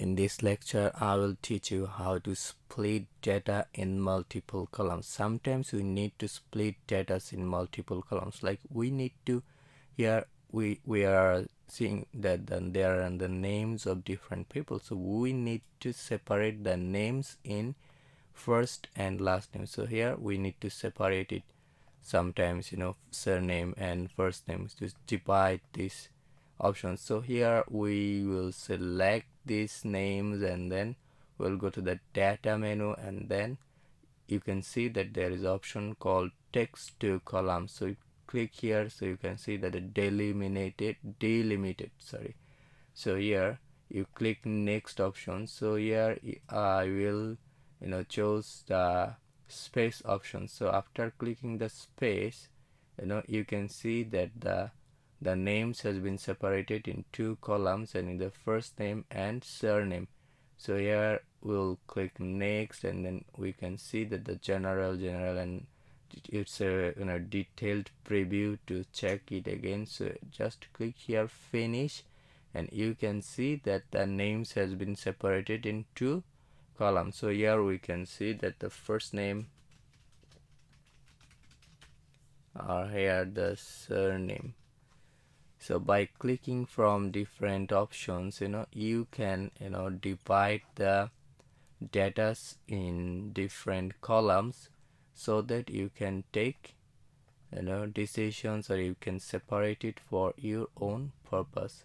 In this lecture, I will teach you how to split data in multiple columns. Sometimes we need to split data in multiple columns. Like we need to, here we are seeing that then there are the names of different people. So we need to separate the names in first and last name. So here we need to separate it. Sometimes surname and first name to divide this options. So here we will select these names and then we'll go to the data menu, and then you can see that there is option called text to column. So you click here, so you can see that the delimited, sorry. So here you click next option. So here I will choose the space option. So after clicking the space, you can see that the names has been separated in two columns, and in the first name and surname. So here we'll click next, and then we can see that the general, and it's a detailed preview. To check it again, so just click here finish, and you can see that the names has been separated in two columns. So here we can see that the first name are here, the surname. So by clicking from different options, you can divide the data in different columns, so that you can take decisions, or you can separate it for your own purpose.